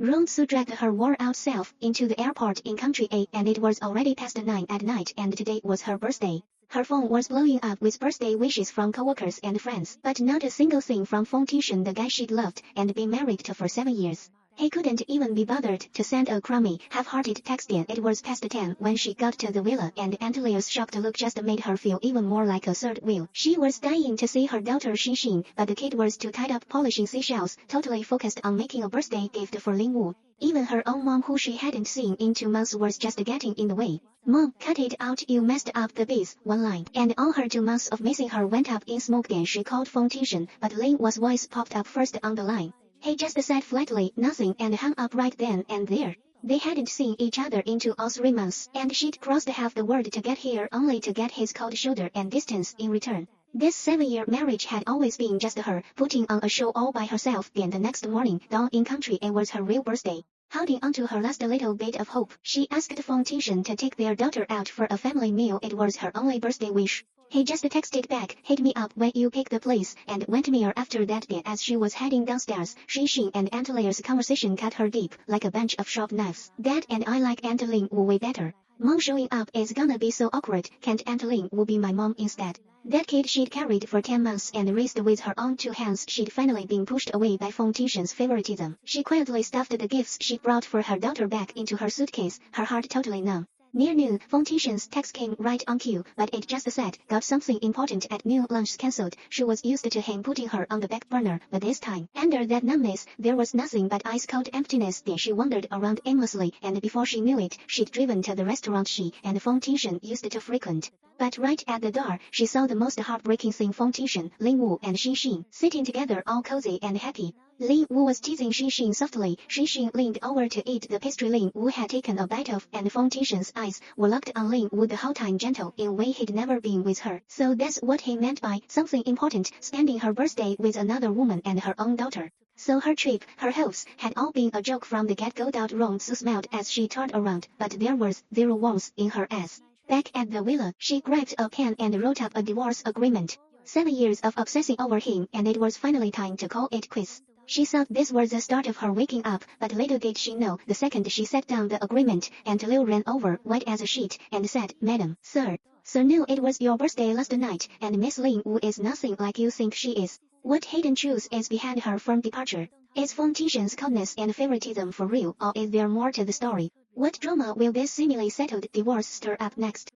Rong Ci dragged her wore-out self into the airport in country A, and it was already past 9 at night, and today was her birthday. Her phone was blowing up with birthday wishes from coworkers and friends, but not a single thing from Feng Tingshen, the guy she'd loved and been married to for 7 years. He couldn't even be bothered to send a crummy, half-hearted text in. It was past 10 when she got to the villa, and Aunt Leah's shocked look just made her feel even more like a third wheel. She was dying to see her daughter Xinxin, but the kid was too tied up polishing seashells, totally focused on making a birthday gift for Ling Wu. Even her own mom, who she hadn't seen in 2 months, was just getting in the way. "Mom, cut it out, you messed up the biz," one line. And all her 2 months of missing her went up in smoke. Then she called Feng Tingshen, but Ling Wu's voice popped up first on the line. He just said flatly nothing and hung up right then and there. They hadn't seen each other in 2 or 3 months, and she'd crossed half the world to get here, only to get his cold shoulder and distance in return. This 7-year marriage had always been just her, putting on a show all by herself. Then the next morning, dawn in country A, was her real birthday. Holding onto her last little bit of hope, she asked Feng Tingshen to take their daughter out for a family meal. It was her only birthday wish. He just texted back, "Hit me up when you pick the place," and went mere after that. Then as she was heading downstairs, Xinxin and Aunt Leah's conversation cut her deep, like a bunch of sharp knives. "Dad and I like Aunt Ling Wu way better. Mom showing up is gonna be so awkward. Can't Aunt Ling Wu be my mom instead?" That kid she'd carried for 10 months and raised with her own 2 hands, she'd finally been pushed away by Feng Tingshen's favoritism. She quietly stuffed the gifts she brought for her daughter back into her suitcase, her heart totally numb. Near noon, Feng Tingshen's text came right on cue, but it just said, "Got something important at noon, lunch cancelled." She was used to him putting her on the back burner, but this time, under that numbness, there was nothing but ice-cold emptiness. Then she wandered around aimlessly, and before she knew it, she'd driven to the restaurant she and Feng Tingshen used to frequent. But right at the door, she saw the most heartbreaking thing: Feng Tingshen, Ling Wu and Xinxin, sitting together all cozy and happy. Ling Wu was teasing Xinxin softly. Xinxin leaned over to eat the pastry Ling Wu had taken a bite of, and Feng Tingshen's eyes were locked on Ling Wu the whole time, gentle in a way he'd never been with her. So that's what he meant by something important, spending her birthday with another woman and her own daughter. So her trip, her hopes, had all been a joke from the get-go. Rong Ci smiled as she turned around, but there was zero warmth in her eyes. Back at the villa, she grabbed a pen and wrote up a divorce agreement. 7 years of obsessing over him, and it was finally time to call it quits. She thought this was the start of her waking up, but little did she know, the second she set down the agreement, Aunt Liu ran over, white as a sheet, and said, "Madam, sir knew it was your birthday last night, and Miss Ling Wu is nothing like you think she is. What hidden truth is behind her firm departure? Is Feng Tingshen's coldness and favoritism for real, or is there more to the story? What drama will this seemingly settled divorce stir up next?"